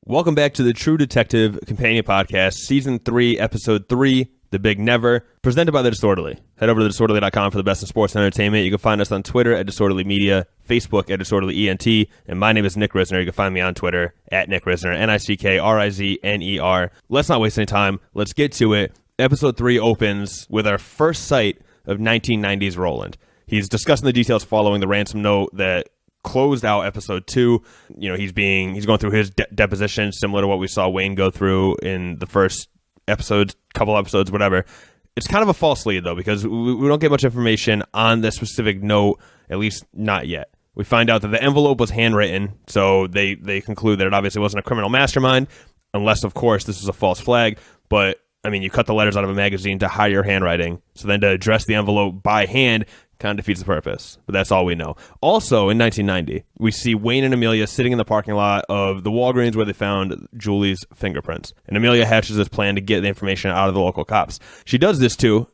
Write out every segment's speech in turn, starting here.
Welcome back to the True Detective Companion Podcast, Season 3, Episode 3, The Big Never, presented by The Disorderly. Head over to disorderly.com for the best in sports and entertainment. You can find us on Twitter at Disorderly Media, Facebook at Disorderly ENT, and my name is Nick Rizner. You can find me on Twitter at Nick Rizner, NickRizner. Let's not waste any time. Let's get to it. Episode 3 opens with our first sight of 1990s Roland. He's discussing the details following the ransom note that closed out episode 2. You know, he's going through his deposition, similar to what we saw Wayne go through in the first episode, couple episodes, whatever. It's kind of a false lead, though, because we don't get much information on the specific note, at least not yet. We find out that the envelope was handwritten, so they conclude that it obviously wasn't a criminal mastermind, unless, of course, this was a false flag. But, I mean, you cut the letters out of a magazine to hide your handwriting, so then to address the envelope by hand kind of defeats the purpose, but that's all we know. Also, in 1990, we see Wayne and Amelia sitting in the parking lot of the Walgreens where they found Julie's fingerprints. And Amelia hatches this plan to get the information out of the local cops. She does this too.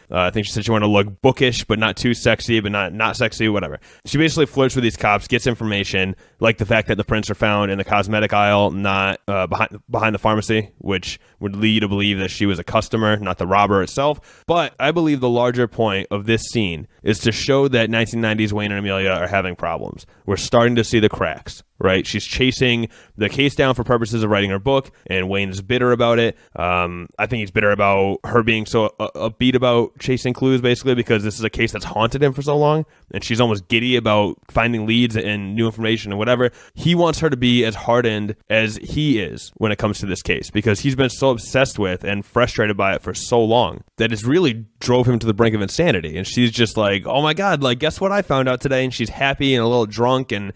I think she said she wanted to look bookish, but not too sexy, but not sexy, whatever. She basically flirts with these cops, gets information, like the fact that the prints are found in the cosmetic aisle, not behind the pharmacy, which would lead you to believe that she was a customer, not the robber itself. But I believe the larger point of this scene is to show that 1990s Wayne and Amelia are having problems. We're starting to see the cracks, right? She's chasing the case down for purposes of writing her book, and Wayne's bitter about it. I think he's bitter about her being so upbeat about chasing clues, basically, because this is a case that's haunted him for so long, and she's almost giddy about finding leads and new information and whatever. He wants her to be as hardened as he is when it comes to this case, because he's been so obsessed with and frustrated by it for so long that it's really drove him to the brink of insanity. And she's just like, oh my God, like, guess what I found out today? And she's happy and a little drunk and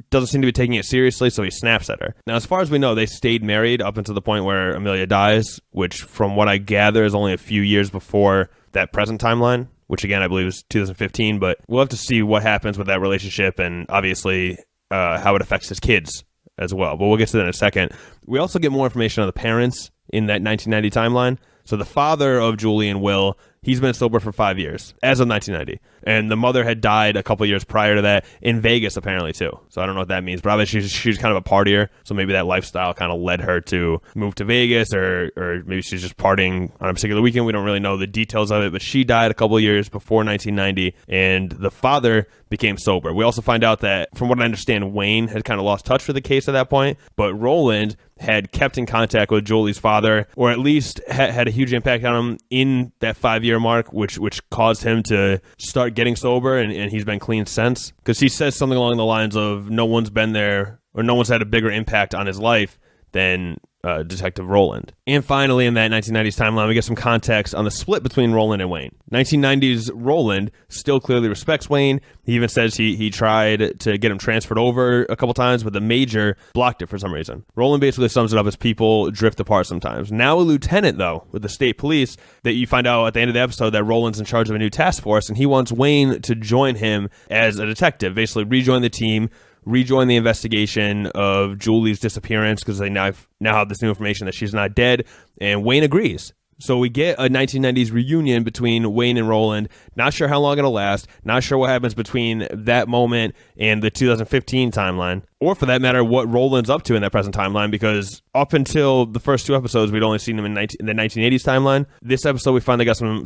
doesn't seem to be taking it seriously, so he snaps at her. Now, as far as we know, they stayed married up until the point where Amelia dies, which, from what I gather, is only a few years before that present timeline, which, again, I believe is 2015, but we'll have to see what happens with that relationship and, obviously, how it affects his kids as well. But we'll get to that in a second. We also get more information on the parents in that 1990 timeline. So the father of Julie and Will, he's been sober for 5 years, as of 1990. And the mother had died a couple years prior to that, in Vegas, apparently, too. So I don't know what that means. But obviously, she's kind of a partier, so maybe that lifestyle kind of led her to move to Vegas, or maybe she's just partying on a particular weekend. We don't really know the details of it, but she died a couple of years before 1990, and the father became sober. We also find out that, from what I understand, Wayne had kind of lost touch with the case at that point, but Roland had kept in contact with Julie's father, or at least had a huge impact on him in that 5-year mark, which caused him to start getting sober, and he's been clean since. Because he says something along the lines of, no one's been there, or no one's had a bigger impact on his life than Detective Roland. And finally, in that 1990s timeline, we get some context on the split between Roland and Wayne. 1990s Roland still clearly respects Wayne. He even says he tried to get him transferred over a couple times, but the major blocked it for some reason. Roland basically sums it up as people drift apart sometimes. Now a lieutenant, though, with the state police, that you find out at the end of the episode that Roland's in charge of a new task force, and he wants Wayne to join him as a detective, basically rejoin the team, rejoin the investigation of Julie's disappearance, because they now have this new information that she's not dead, and Wayne agrees. So we get a 1990s reunion between Wayne and Roland. Not sure how long it'll last. Not sure what happens between that moment and the 2015 timeline. Or for that matter, what Roland's up to in that present timeline, because up until the first 2 episodes, we'd only seen him in the 1980s timeline. This episode, we finally got some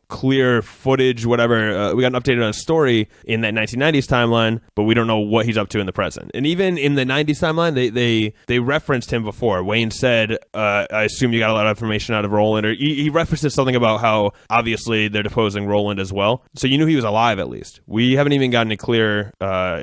clear footage, whatever. We got an updated on story in that 1990s timeline, but we don't know what he's up to in the present. And even in the 90s timeline, they referenced him before. Wayne said, I assume you got a lot of information out of Roland, or he references something about how obviously they're deposing Roland as well. So you knew he was alive, at least. We haven't even gotten a clear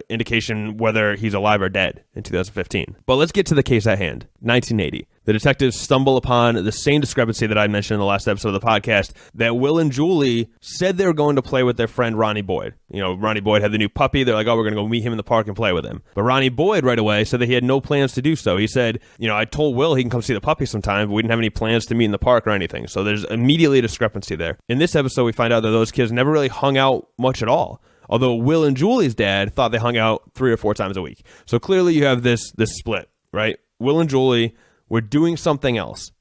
indication whether he's alive or dead in 2015. But let's get to the case at hand. 1980. The detectives stumble upon the same discrepancy that I mentioned in the last episode of the podcast, that Will and Julie said they were going to play with their friend Ronnie Boyd. You know, Ronnie Boyd had the new puppy. They're like, oh, we're going to go meet him in the park and play with him. But Ronnie Boyd right away said that he had no plans to do so. He said, I told Will he can come see the puppy sometime, but we didn't have any plans to meet in the park or anything. So there's immediately a discrepancy there. In this episode, we find out that those kids never really hung out much at all. Although Will and Julie's dad thought they hung out 3 or 4 times a week. So clearly you have this split, right? Will and Julie were doing something else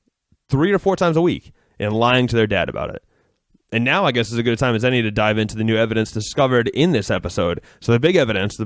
3 or 4 times a week and lying to their dad about it. And now I guess is a good time as any to dive into the new evidence discovered in this episode. So the big evidence,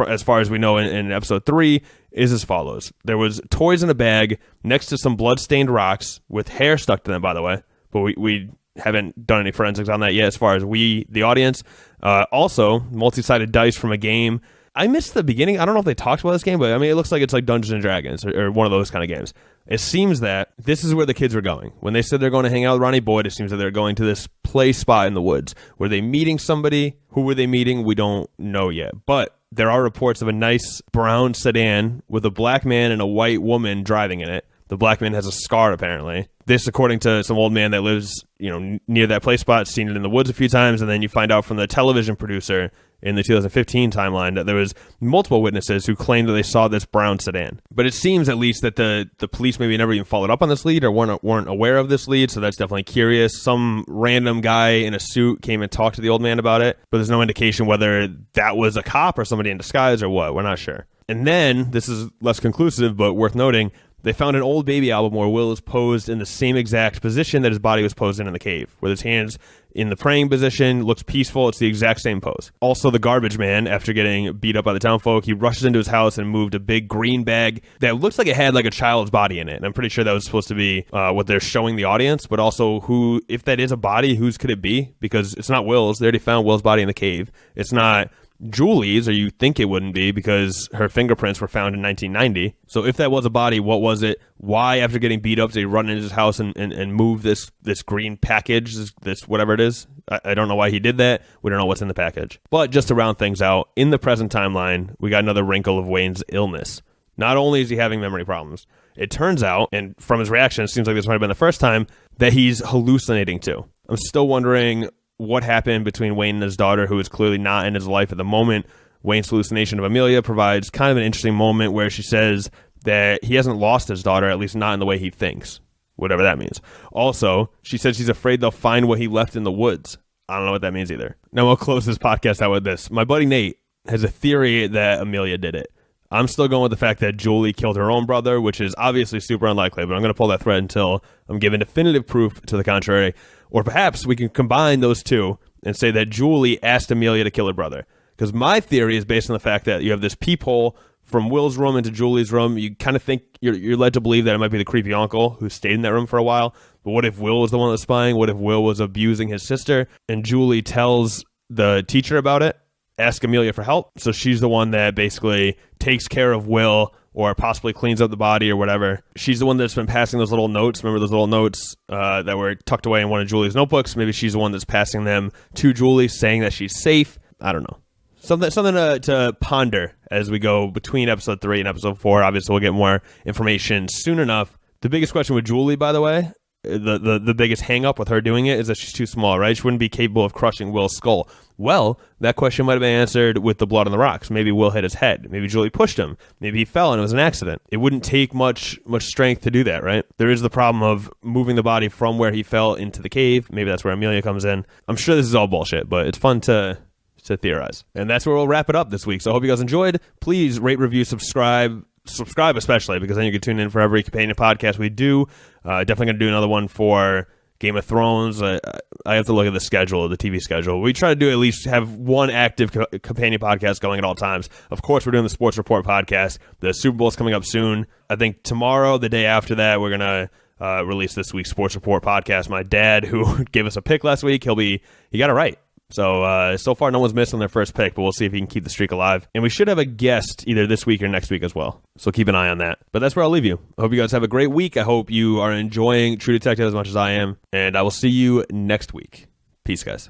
as far as we know in episode 3, is as follows. There was toys in a bag next to some blood-stained rocks with hair stuck to them, by the way. But we haven't done any forensics on that yet as far as we, the audience. Also, multi-sided dice from a game. I missed the beginning. I don't know if they talked about this game, but I mean, it looks like it's like Dungeons & Dragons or one of those kind of games. It seems that this is where the kids were going. When they said they're going to hang out with Ronnie Boyd, it seems that they're going to this play spot in the woods. Were they meeting somebody? Who were they meeting? We don't know yet. But there are reports of a nice brown sedan with a black man and a white woman driving in it. The black man has a scar, apparently. This, according to some old man that lives, near that play spot, seen it in the woods a few times, and then you find out from the television producer in the 2015 timeline that there was multiple witnesses who claimed that they saw this brown sedan. But it seems, at least, that the police maybe never even followed up on this lead or weren't aware of this lead, so that's definitely curious. Some random guy in a suit came and talked to the old man about it, but there's no indication whether that was a cop or somebody in disguise or what. We're not sure. And then, this is less conclusive, but worth noting, they found an old baby album where Will is posed in the same exact position that his body was posed in the cave, with his hands in the praying position, looks peaceful. It's the exact same pose. Also, the garbage man, after getting beat up by the townfolk, he rushes into his house and moved a big green bag that looks like it had like a child's body in it. And I'm pretty sure that was supposed to be what they're showing the audience, but also who, if that is a body, whose could it be? Because it's not Will's. They already found Will's body in the cave. It's not Julie's, or you think it wouldn't be because her fingerprints were found in 1990. So if that was a body, what was it? Why, after getting beat up, did he run into his house and move this green package, this whatever it is? I don't know why he did that. We don't know what's in the package. But just to round things out, in the present timeline, we got another wrinkle of Wayne's illness. Not only is he having memory problems, it turns out, and from his reaction, it seems like this might have been the first time, that he's hallucinating too. I'm still wondering what happened between Wayne and his daughter, who is clearly not in his life at the moment. Wayne's hallucination of Amelia provides kind of an interesting moment where she says that he hasn't lost his daughter, at least not in the way he thinks, whatever that means. Also, she said she's afraid they'll find what he left in the woods. I don't know what that means either. Now, we'll close this podcast out with this. My buddy Nate has a theory that Amelia did it. I'm still going with the fact that Julie killed her own brother, which is obviously super unlikely, but I'm going to pull that thread until I'm given definitive proof to the contrary. Or perhaps we can combine those two and say that Julie asked Amelia to kill her brother. Because my theory is based on the fact that you have this peephole from Will's room into Julie's room. You kind of think you're led to believe that it might be the creepy uncle who stayed in that room for a while. But what if Will was the one that was spying? What if Will was abusing his sister? And Julie tells the teacher about it, ask Amelia for help. So she's the one that basically takes care of Will or possibly cleans up the body or whatever. She's the one that's been passing those little notes. Remember those little notes that were tucked away in one of Julie's notebooks? Maybe she's the one that's passing them to Julie, saying that she's safe. I don't know. Something to ponder as we go between episode 3 and episode 4. Obviously, we'll get more information soon enough. The biggest question with Julie, by the way, the biggest hang-up with her doing it is that she's too small, right? She wouldn't be capable of crushing Will's skull. Well, that question might have been answered with the blood on the rocks. Maybe Will hit his head. Maybe Julie pushed him. Maybe he fell and it was an accident. It wouldn't take much strength to do that, right? There is the problem of moving the body from where he fell into the cave. Maybe that's where Amelia comes in. I'm sure this is all bullshit, but it's fun to theorize. And that's where we'll wrap it up this week. So I hope you guys enjoyed. Please rate, review, subscribe especially, because then you can tune in for every companion podcast we do. Definitely going to do another one for Game of Thrones. I have to look at the schedule, the TV schedule. We try to do at least have one active companion podcast going at all times. Of course, we're doing the Sports Report podcast. The Super Bowl is coming up soon. I think tomorrow, the day after that, we're going to release this week's Sports Report podcast. My dad, who gave us a pick last week, he got it right. So far, no one's missed on their first pick, but we'll see if he can keep the streak alive. And we should have a guest either this week or next week as well. So keep an eye on that. But that's where I'll leave you. I hope you guys have a great week. I hope you are enjoying True Detective as much as I am. And I will see you next week. Peace, guys.